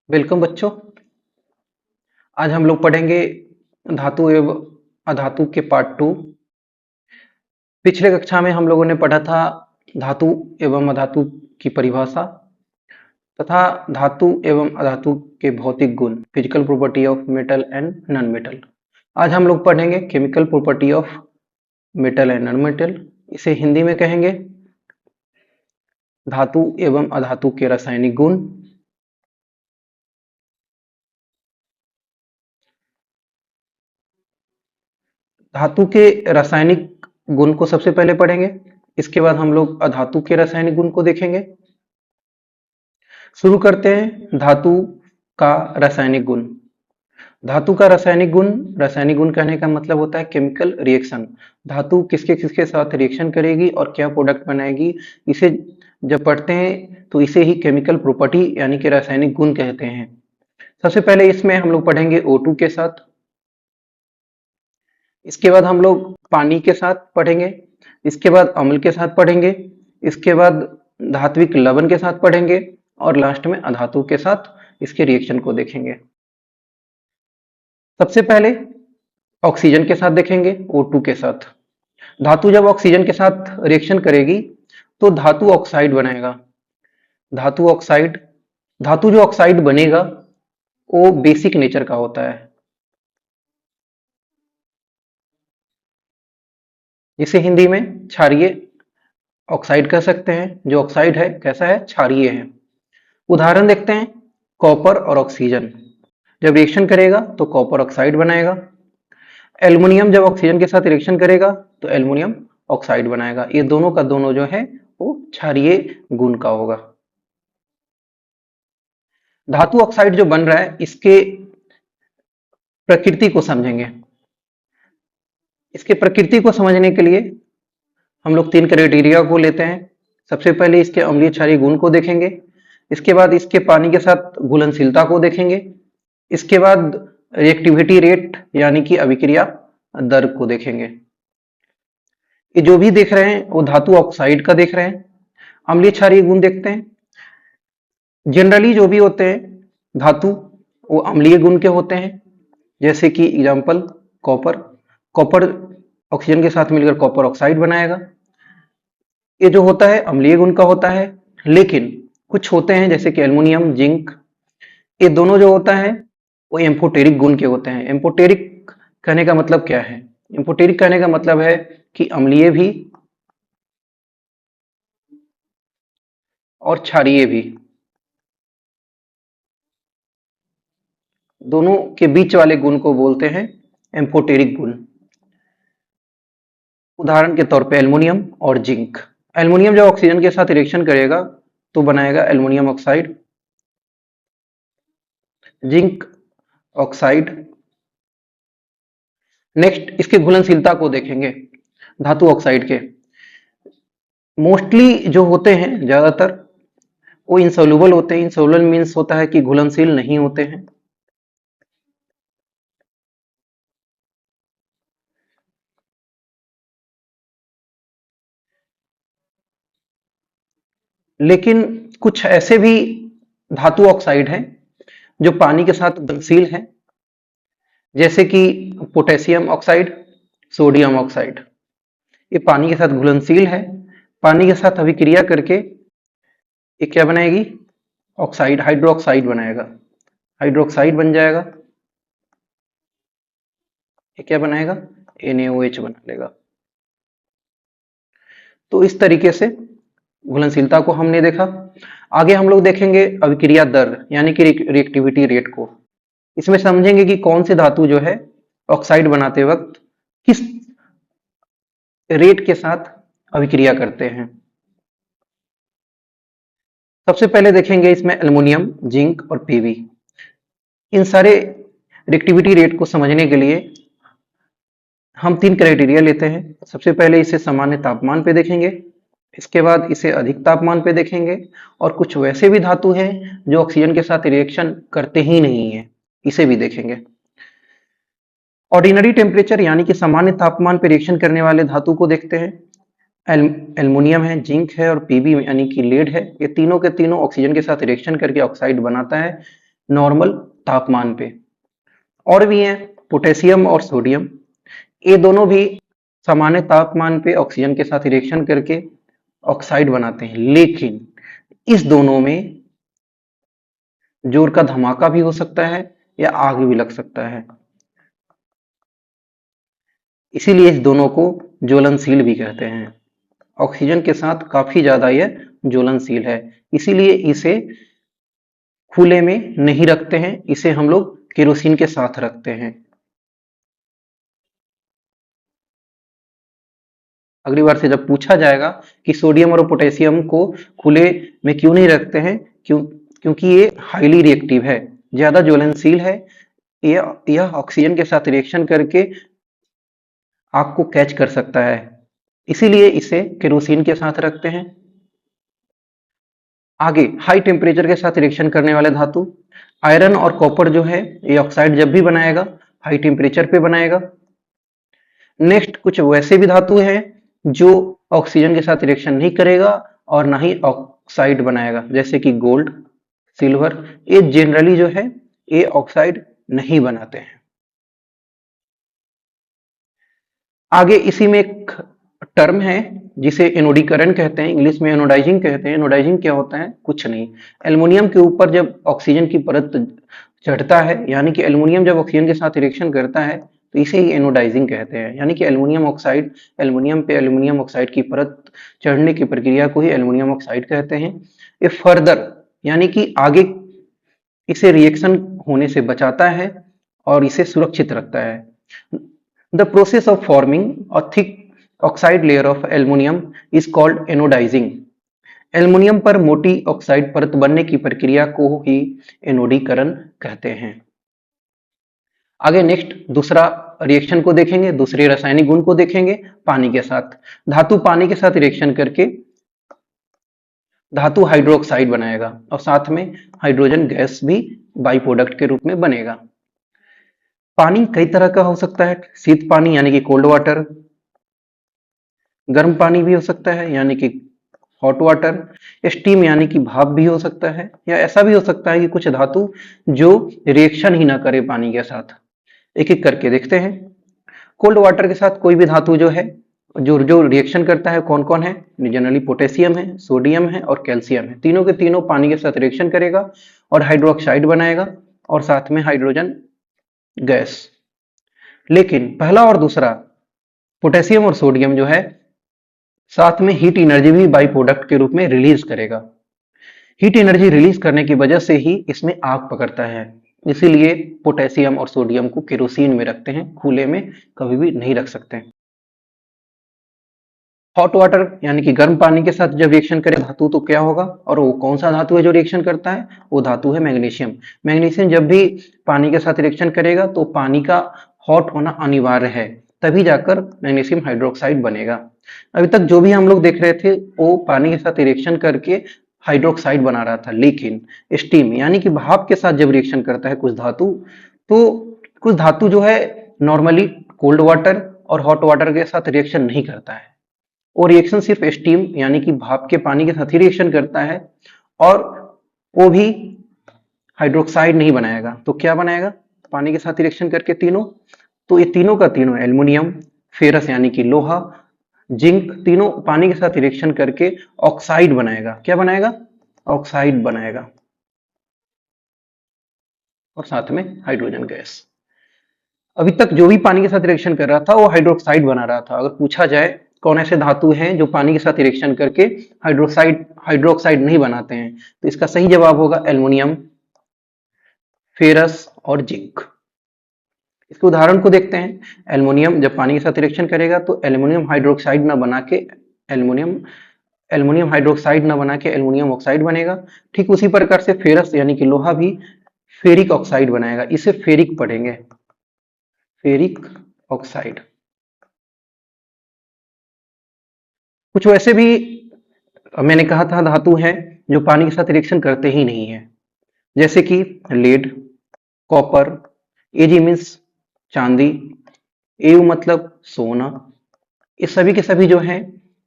Welcome बच्चों। आज हम लोग पढ़ेंगे धातु एवं अधातु के पार्ट टू। पिछले कक्षा में हम लोगों ने पढ़ा था धातु एवं अधातु की परिभाषा तथा धातु एवं अधातु के भौतिक गुण, physical property of metal and non metal. आज हम लोग पढ़ेंगे chemical property of metal and non metal. इसे हिंदी में कहेंगे धातु एवं अधातु के रासायनिक गुण। धातु के रासायनिक गुण को सबसे पहले पढ़ेंगे, इसके बाद हम लोग अधातु के रासायनिक गुण को देखेंगे। शुरू करते हैं धातु का रासायनिक गुण। धातु का रासायनिक गुण कहने का मतलब होता है केमिकल रिएक्शन। धातु किसके किसके साथ रिएक्शन करेगी और क्या प्रोडक्ट बनाएगी, इसे जब पढ़ते हैं तो इसे ही केमिकल प्रॉपर्टी यानी कि रासायनिक गुण कहते हैं। सबसे पहले इसमें हम लोग पढ़ेंगे O2 के साथ, इसके बाद हम लोग पानी के साथ पढ़ेंगे, इसके बाद अम्ल के साथ पढ़ेंगे, इसके बाद धात्विक लवण के साथ पढ़ेंगे और लास्ट में अधातु के साथ इसके रिएक्शन को देखेंगे। सबसे पहले ऑक्सीजन के साथ देखेंगे, O2 के साथ। धातु जब ऑक्सीजन के साथ रिएक्शन करेगी तो धातु ऑक्साइड बनाएगा। धातु ऑक्साइड, धातु जो ऑक्साइड बनेगा वो बेसिक नेचर का होता है, इसे हिंदी में क्षारीय ऑक्साइड कह सकते हैं। जो ऑक्साइड है कैसा है, क्षारीय है। उदाहरण देखते हैं, कॉपर और ऑक्सीजन जब रिएक्शन करेगा तो कॉपर ऑक्साइड बनाएगा। एल्युमिनियम जब ऑक्सीजन के साथ रिएक्शन करेगा तो एल्युमिनियम ऑक्साइड बनाएगा। ये दोनों का दोनों जो है वो क्षारीय गुण का होगा। धातु ऑक्साइड जो बन रहा है इसके प्रकृति को समझेंगे। इसके प्रकृति को समझने के लिए हम लोग तीन क्राइटेरिया को लेते हैं। सबसे पहले इसके अम्लीय क्षारीय गुण को देखेंगे, इसके बाद इसके पानी के साथ घुलनशीलता को देखेंगे, इसके बाद रिएक्टिविटी रेट यानी कि अभिक्रिया दर को देखेंगे। ये जो भी देख रहे हैं वो धातु ऑक्साइड का देख रहे हैं। अम्लीय क्षारीय गुण देखते हैं। जनरली जो भी होते हैं धातु वो अम्लीय गुण के होते हैं, जैसे कि एग्जाम्पल कॉपर। कॉपर ऑक्सीजन के साथ मिलकर कॉपर ऑक्साइड बनाएगा। ये जो होता है अम्लीय गुण का होता है। लेकिन कुछ होते हैं जैसे कि एल्युमिनियम, जिंक, ये दोनों जो होता है वो एम्फोटेरिक गुण के होते हैं। एम्फोटेरिक कहने का मतलब क्या है? एम्फोटेरिक कहने का मतलब है कि अम्लीय भी और क्षारीय भी, दोनों के बीच वाले गुण को बोलते हैं एम्फोटेरिक गुण। उदाहरण के तौर पे एल्युमिनियम और जिंक। एल्युमिनियम जब ऑक्सीजन के साथ रिएक्शन करेगा तो बनाएगा aluminium oxide, zinc oxide. Next इसके घुलनशीलता को देखेंगे। धातु ऑक्साइड के मोस्टली जो होते हैं ज्यादातर वो इंसोल्यूबल होते हैं। इंसोल्यूबल मीन्स होता है कि घुलनशील नहीं होते हैं। लेकिन कुछ ऐसे भी धातु ऑक्साइड हैं जो पानी के साथ घुलनशील हैं, जैसे कि पोटेशियम ऑक्साइड, सोडियम ऑक्साइड। ये पानी के साथ घुलनशील है, पानी के साथ अभिक्रिया करके ये क्या बनाएगी, ऑक्साइड, हाइड्रोक्साइड बनाएगा। हाइड्रोक्साइड बन जाएगा, ये क्या बनाएगा, NaOH बना लेगा। तो इस तरीके से घुलनशीलता को हमने देखा। आगे हम लोग देखेंगे अभिक्रिया दर यानी कि रिएक्टिविटी रेट को। इसमें समझेंगे कि कौन से धातु जो है ऑक्साइड बनाते वक्त किस रेट के साथ अभिक्रिया करते हैं। सबसे पहले देखेंगे इसमें एल्युमिनियम, जिंक और Pb। इन सारे रिएक्टिविटी रेट को समझने के लिए हम तीन क्राइटेरिया लेते हैं। सबसे पहले इसे सामान्य तापमान पे देखेंगे, इसके बाद इसे अधिक तापमान पे देखेंगे, और कुछ वैसे भी धातु हैं जो ऑक्सीजन के साथ रिएक्शन करते ही नहीं है, इसे भी देखेंगे। ऑर्डिनरी टेम्परेचर यानी कि सामान्य तापमान पर रिएक्शन करने वाले धातु को देखते हैं। एल्युमिनियम है, जिंक है और Pb यानी कि लेड है। ये तीनों के तीनों ऑक्सीजन के साथ रिएक्शन करके ऑक्साइड बनाता है। नॉर्मल तापमान पे। और भी हैं पोटेशियम और सोडियम, ये दोनों भी सामान्य तापमान पे ऑक्सीजन के साथ रिएक्शन करके ऑक्साइड बनाते हैं, लेकिन इस दोनों में जोर का धमाका भी हो सकता है या आग भी लग सकता है, इसीलिए इस दोनों को ज्वलनशील भी कहते हैं। ऑक्सीजन के साथ काफी ज्यादा यह ज्वलनशील है, इसीलिए इसे खुले में नहीं रखते हैं, इसे हम लोग केरोसिन के साथ रखते हैं। अगली बार से जब पूछा जाएगा कि सोडियम और पोटेशियम को खुले में क्यों नहीं रखते हैं, क्योंकि ये हाईली रिएक्टिव है, ज्यादा ज्वलनशील है, यह ऑक्सीजन के साथ रिएक्शन करके आग को कैच कर सकता है, इसीलिए इसे केरोसिन के साथ रखते हैं। आगे हाई टेम्परेचर के साथ रिएक्शन करने वाले धातु, आयरन और कॉपर जो है ये ऑक्साइड जब भी बनाएगा हाई टेम्परेचर पे बनाएगा। नेक्स्ट कुछ वैसे भी धातु हैं जो ऑक्सीजन के साथ रिएक्शन नहीं करेगा और ना ही ऑक्साइड बनाएगा, जैसे कि गोल्ड, सिल्वर, ये जनरली जो है ये ऑक्साइड नहीं बनाते हैं। आगे इसी में एक टर्म है जिसे एनोडीकरण कहते हैं, इंग्लिश में एनोडाइजिंग कहते हैं। एनोडाइजिंग क्या होता है? कुछ नहीं, एल्युमिनियम के ऊपर जब ऑक्सीजन की परत चढ़ता है, यानी कि एल्युमिनियम जब ऑक्सीजन के साथ रिएक्शन करता है तो इसे ही एनोडाइजिंग कहते हैं, यानी कि एल्युमिनियम ऑक्साइड, एल्युमिनियम पे एल्युमिनियम ऑक्साइड की परत चढ़ने की प्रक्रिया को ही एल्युमिनियम ऑक्साइड कहते हैं। ये फर्दर यानी कि आगे इसे रिएक्शन होने से बचाता है और इसे सुरक्षित रखता है। The process of forming a thick oxide layer of aluminium is called anodising. Aluminium पर मोटी ऑक्साइड परत बनने की प्रक्रिया को ही एनोडीकरण कहते हैं। आगे नेक्स्ट दूसरा रिएक्शन को देखेंगे, दूसरे रासायनिक गुण को देखेंगे पानी के साथ। धातु पानी के साथ रिएक्शन करके धातु हाइड्रोक्साइड बनाएगा और साथ में हाइड्रोजन गैस भी बाई प्रोडक्ट के रूप में बनेगा। पानी कई तरह का हो सकता है, शीत पानी यानी कि कोल्ड वाटर, गर्म पानी भी हो सकता है यानी कि हॉट वाटर, स्टीम यानी कि भाप भी हो सकता है, या ऐसा भी हो सकता है कि कुछ धातु जो रिएक्शन ही ना करे पानी के साथ। एक एक करके देखते हैं। कोल्ड वाटर के साथ कोई भी धातु जो है जो जो रिएक्शन करता है, कौन कौन है? जनरली पोटेशियम है, सोडियम है और कैल्शियम है। तीनों के तीनों पानी के साथ रिएक्शन करेगा और हाइड्रोक्साइड बनाएगा और साथ में हाइड्रोजन गैस। लेकिन पहला और दूसरा पोटेशियम और सोडियम जो है साथ में हीट एनर्जी भी बाई प्रोडक्ट के रूप में रिलीज करेगा। हीट एनर्जी रिलीज करने की वजह से ही इसमें आग पकड़ता है, इसीलिए पोटेशियम और सोडियम को केरोसिन में रखते हैं, खुले में कभी भी नहीं रख सकते। हॉट वाटर यानी कि गर्म पानी के साथ जब रिएक्शन करे धातु तो क्या होगा, और वो कौन सा धातु है जो रिएक्शन करता है? वो धातु है मैग्नीशियम। मैग्नीशियम जब भी पानी के साथ रिएक्शन करेगा तो पानी का हॉट होना अनिवार्य है, तभी जाकर मैग्नीशियम हाइड्रोक्साइड बनेगा। अभी तक जो भी हम लोग देख रहे थे वो पानी के साथ रिएक्शन करके हाइड्रोक्साइड बना रहा था, लेकिन स्टीम यानी कि भाप के साथ जब रिएक्शन करता है कुछ धातु, तो कुछ धातु जो है नॉर्मली कोल्ड वाटर और हॉट वाटर के साथ रिएक्शन नहीं करता है, और रिएक्शन सिर्फ स्टीम यानी कि भाप के पानी के साथ ही रिएक्शन करता है, और वो भी हाइड्रोक्साइड नहीं बनाएगा। तो क्या बनाएगा पानी के साथ रिएक्शन करके? तीनों। तो ये तीनों का तीनों एल्युमिनियम, फेरस यानी कि लोहा, जिंक, तीनों पानी के साथ रिएक्शन करके ऑक्साइड बनाएगा। क्या बनाएगा? ऑक्साइड बनाएगा और साथ में हाइड्रोजन गैस। अभी तक जो भी पानी के साथ रिएक्शन कर रहा था वो हाइड्रोक्साइड बना रहा था। अगर पूछा जाए कौन ऐसे धातु हैं जो पानी के साथ रिएक्शन करके हाइड्रोक्साइड नहीं बनाते हैं, तो इसका सही जवाब होगा एल्युमिनियम, फेरस और जिंक। इसके उदाहरण को देखते हैं। एल्युमिनियम जब पानी के साथ रिएक्शन करेगा तो एल्युमिनियम हाइड्रोक्साइड ना बना के एल्युमिनियम एल्युमिनियम हाइड्रोक्साइड ना बना के एल्युमिनियम ऑक्साइड बनेगा। ठीक उसी प्रकार से फेरस यानी कि लोहा भी फेरिक ऑक्साइड बनाएगा, इसे फेरिक पढ़ेंगे, फेरिक ऑक्साइड। कुछ वैसे भी मैंने कहा था धातु हैं जो पानी के साथ रिएक्शन करते ही नहीं है, जैसे कि लेड, कॉपर, एजी मीन्स चांदी, एयू मतलब सोना, ये सभी के सभी जो हैं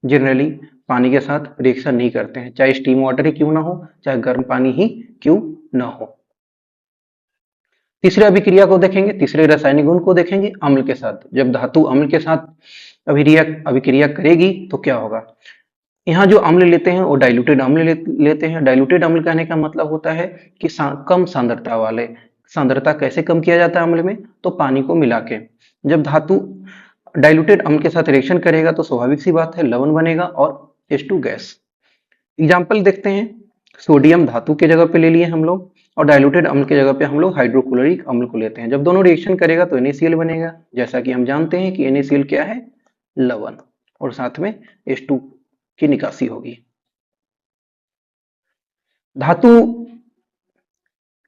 जनरली पानी के साथ रिएक्शन नहीं करते हैं, चाहे स्टीम वाटर ही क्यों ना हो, चाहे गर्म पानी ही क्यों ना हो। तीसरे अभिक्रिया को देखेंगे, तीसरे रासायनिक गुण को देखेंगे अम्ल के साथ। जब धातु अम्ल के साथ अभिक्रिया करेगी तो क्या होगा। यहाँ जो अम्ल लेते हैं वो डाइल्यूटेड अम्ल लेते हैं। डाइल्यूटेड अम्ल कहने का मतलब होता है कि कम सांद्रता वाले। सांद्रता कैसे कम किया जाता है अम्ल में, तो पानी को मिला के। जब धातु डाइल्यूटेड अम्ल के साथ रिएक्शन करेगा तो स्वाभाविक सी बात है लवण बनेगा और H2 गैस। एग्जाम्पल देखते हैं, सोडियम धातु के जगह पे ले लिए हम लोग और डाइल्यूटेड अम्ल के जगह पे हम लोग हाइड्रोक्लोरिक अम्ल को लेते हैं। जब दोनों रिएक्शन करेगा तो NaCl बनेगा। जैसा कि हम जानते हैं कि NaCl क्या है, लवण, और साथ में H2 की निकासी होगी। धातु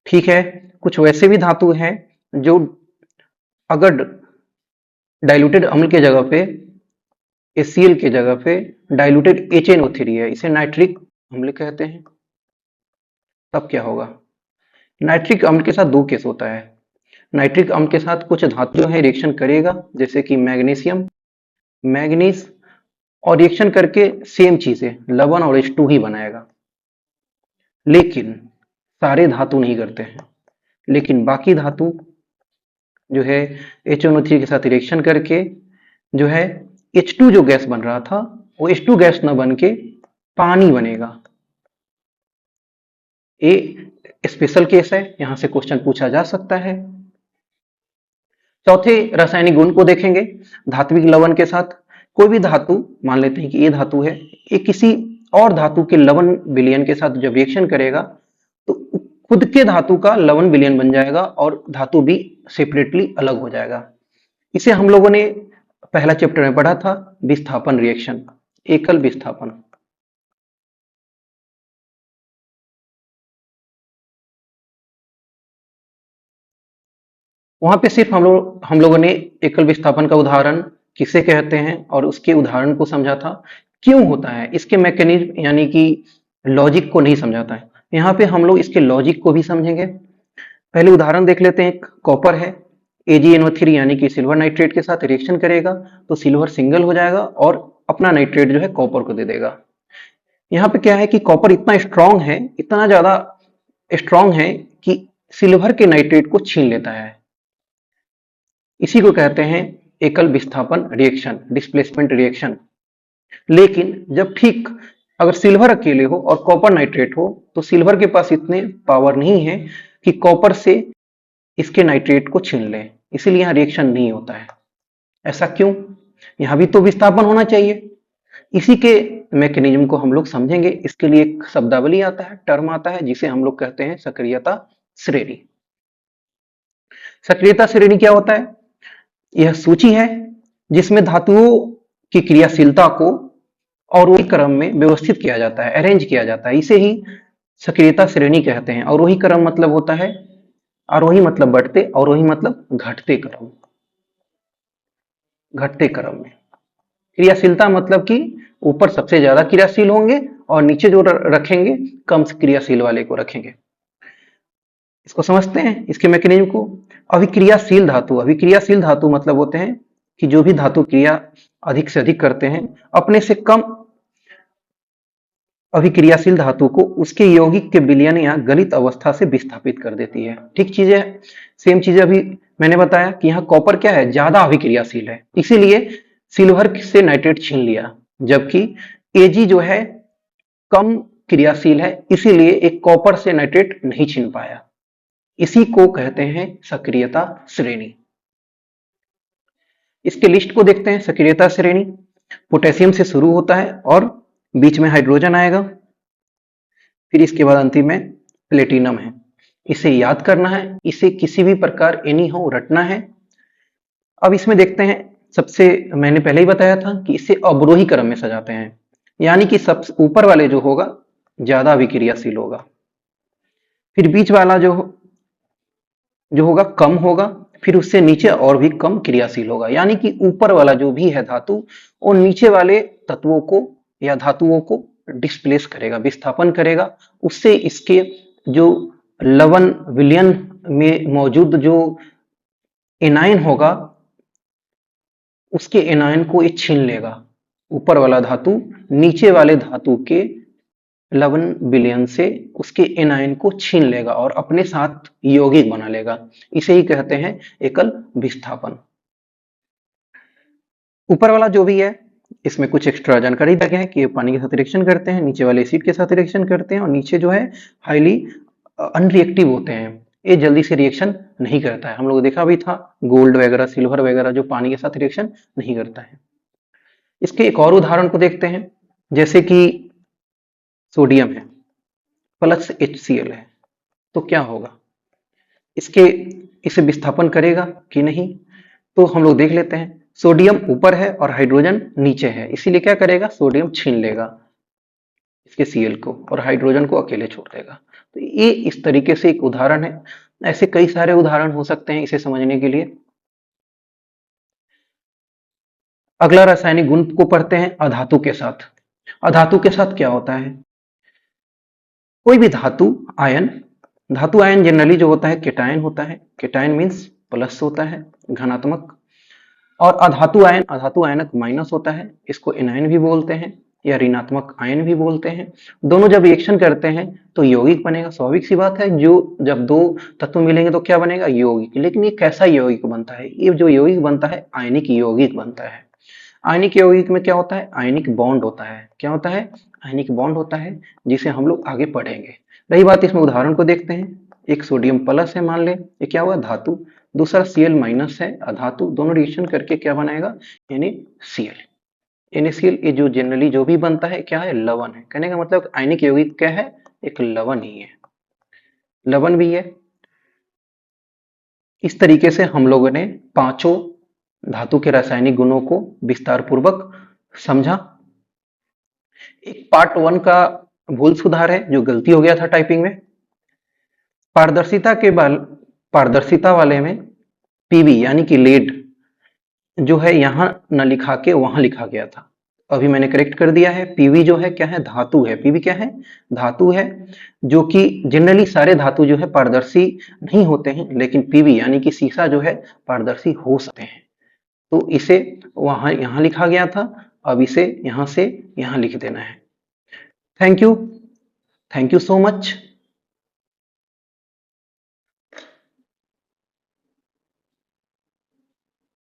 ठीक है, कुछ वैसे भी धातु हैं जो अगर डाइल्यूटेड अम्ल के जगह पे HCl के जगह पे डाइल्यूटेड HNO3 है, इसे नाइट्रिक अम्ल कहते हैं, तब क्या होगा। नाइट्रिक अम्ल के साथ दो केस होता है। नाइट्रिक अम्ल के साथ कुछ धातु है रिएक्शन करेगा, जैसे कि मैग्नीशियम, मैग्नीज, और रिएक्शन करके सेम चीजें लवण और H2 ही बनाएगा। लेकिन सारे धातु नहीं करते हैं, लेकिन बाकी धातु जो है HNO3 के साथ रिएक्शन करके जो है H2 जो गैस बन रहा था वो H2 गैस न बन के पानी बनेगा। ये स्पेशल केस है, यहां से क्वेश्चन पूछा जा सकता है। चौथे रासायनिक गुण को देखेंगे धात्विक लवण के साथ। कोई भी धातु, मान लेते हैं कि ये धातु है, ये किसी और धातु के लवण विलयन के साथ जब रिएक्शन करेगा तो खुद के धातु का लवण विलयन बन जाएगा और धातु भी सेपरेटली अलग हो जाएगा। इसे हम लोगों ने पहला चैप्टर में पढ़ा था, विस्थापन रिएक्शन, एकल विस्थापन। वहां पे सिर्फ हम लोगों ने एकल विस्थापन का उदाहरण किसे कहते हैं और उसके उदाहरण को समझा था, क्यों होता है, इसके मैकेनिज्म यानी कि लॉजिक को नहीं समझाता है। यहाँ पे हम लोग इसके लॉजिक को भी समझेंगे। पहले उदाहरण देख लेते हैं। एक कॉपर है, AgNO3 यानी कि सिल्वर नाइट्रेट के साथ रिएक्शन करेगा तो सिल्वर सिंगल हो जाएगा और अपना नाइट्रेट जो है कॉपर को दे देगा। यहाँ पे क्या है कि कॉपर इतना स्ट्रांग है, इतना ज्यादा स्ट्रांग है कि सिल्वर के नाइट्रेट को छीन लेता है। इसी को कहते हैं एकल विस्थापन रिएक्शन, डिस्प्लेसमेंट रिएक्शन। लेकिन जब ठीक अगर सिल्वर अकेले हो और कॉपर नाइट्रेट हो तो सिल्वर के पास इतने पावर नहीं है कि कॉपर से इसके नाइट्रेट को छीन ले, इसीलिए यहां रिएक्शन नहीं होता है। ऐसा क्यों, यहां भी तो विस्थापन होना चाहिए। इसी के मैकेनिज्म को हम लोग समझेंगे। इसके लिए एक शब्दावली आता है, टर्म आता है, जिसे हम लोग कहते हैं सक्रियता श्रेणी। सक्रियता श्रेणी क्या होता है, यह सूची है जिसमें धातुओं की क्रियाशीलता को अवरोही क्रम में व्यवस्थित किया जाता है, अरेंज किया जाता है, इसे ही सक्रियता श्रेणी कहते हैं। अवरोही क्रम मतलब होता है, आरोही मतलब बढ़ते, अवरोही मतलब घटते क्रम, घटते क्रम में। क्रियाशीलता मतलब कि ऊपर सबसे ज्यादा क्रियाशील होंगे और नीचे जो रखेंगे कम क्रियाशील वाले को रखेंगे। इसको समझते हैं, इसके मैकेनिज्म को। अभिक्रियाशील धातु, अभिक्रियाशील धातु मतलब होते हैं कि जो भी धातु क्रिया अधिक से अधिक करते हैं अपने से कम अभिक्रियाशील धातु को उसके यौगिक के विलयन या गलित अवस्था से विस्थापित कर देती है। ठीक चीजें, सेम चीजें अभी मैंने बताया कि यहाँ कॉपर क्या है, ज्यादा अभिक्रियाशील है, इसीलिए सिल्वर से नाइट्रेट छीन लिया, जबकि Ag जो है कम क्रियाशील है, इसीलिए एक कॉपर से नाइट्रेट नहीं छीन पाया। इसी को कहते हैं सक्रियता श्रेणी। इसके लिस्ट को देखते हैं। सक्रियता श्रेणी पोटेशियम से शुरू होता है और बीच में हाइड्रोजन आएगा, फिर इसके बाद अंतिम में प्लेटिनम है। इसे याद करना है, इसे किसी भी प्रकार एनी हाउ रटना है। अब इसमें देखते हैं, सबसे मैंने पहले ही बताया था कि इसे अवरोही क्रम में सजाते हैं, यानी कि सबसे ऊपर वाले जो होगा ज्यादा अभिक्रियाशील होगा, फिर बीच वाला जो होगा कम होगा, फिर उससे नीचे और भी कम क्रियाशील होगा। यानी कि ऊपर वाला जो भी है धातु वो नीचे वाले तत्वों को या धातुओं को डिस्प्लेस करेगा, विस्थापन करेगा, उससे इसके जो लवण विलयन में मौजूद जो एनायन होगा उसके एनायन को ये छीन लेगा। ऊपर वाला धातु नीचे वाले धातु के लवण विलयन से उसके एनायन को छीन लेगा और अपने साथ यौगिक बना लेगा। इसे ही कहते हैं एकल विस्थापन। ऊपर वाला जो भी है इसमें कुछ एक्स्ट्रा जानकारी दिया गया है कि ये पानी के साथ रिएक्शन करते हैं, नीचे वाले एसिड के साथ रिएक्शन करते हैं, और नीचे जो है हाईली अनरिएक्टिव होते हैं, ये जल्दी से रिएक्शन नहीं करता है। हम लोग देखा भी था गोल्ड वगैरह सिल्वर वगैरह जो पानी के साथ रिएक्शन नहीं करता है। इसके एक और उदाहरण को देखते हैं, जैसे कि सोडियम है प्लस HCl है, तो क्या होगा, इसके इसे विस्थापन करेगा कि नहीं, तो हम लोग देख लेते हैं। सोडियम ऊपर है और हाइड्रोजन नीचे है, इसीलिए क्या करेगा, सोडियम छीन लेगा इसके Cl को और हाइड्रोजन को अकेले छोड़ देगा। तो ये इस तरीके से एक उदाहरण है, ऐसे कई सारे उदाहरण हो सकते हैं इसे समझने के लिए। अगला रासायनिक गुण को पढ़ते हैं अधातु के साथ। अधातु के साथ क्या होता है, कोई भी धातु आयन जनरली जो होता है केटायन होता है, केटायन मीन्स प्लस होता है धनात्मक, और अधातु आयनक माइनस होता है, इसको एनायन भी बोलते हैं या ऋणात्मक आयन भी बोलते हैं। दोनों जब रिएक्शन करते हैं तो यौगिक बनेगा, स्वाभाविक सी बात है, जो जब दो तत्व मिलेंगे तो क्या बनेगा, यौगिक। लेकिन ये कैसा यौगिक बनता है, ये जो यौगिक बनता है आयनिक यौगिक बनता है। आयनिक यौगिक में क्या होता है, आयनिक बॉन्ड होता है, क्या होता है, आयनिक बॉन्ड होता है, जिसे हम लोग आगे पढ़ेंगे। रही बात, इसमें उदाहरण को देखते हैं। एक सोडियम प्लस है, मान ले ये क्या हुआ, धातु, दूसरा Cl माइनस है अधातु, दोनों रिएक्शन करके क्या बनाएगा, NaCl। NaCl ये जो जनरली जो भी बनता है क्या है, लवण है। कहने का मतलब आयनिक यौगिक क्या है, एक लवण ही है, लवण भी है। इस तरीके से हम लोगों ने पांचों धातु के रासायनिक गुणों को विस्तार पूर्वक समझा। एक पार्ट 1 का भूल सुधार है जो गलती हो गया था टाइपिंग में। पारदर्शिता वाले में पीवी यानी कि लेड जो है यहां न लिखा के वहां लिखा गया था, अभी मैंने करेक्ट कर दिया है। पीवी जो है क्या है, धातु है, पीवी क्या है, धातु है, जो कि जनरली सारे धातु जो है पारदर्शी नहीं होते हैं, लेकिन पीवी यानी कि सीसा जो है पारदर्शी हो सकते हैं, तो इसे वहां यहां लिखा गया था, अब इसे यहां से यहां लिख देना है। Thank you so much.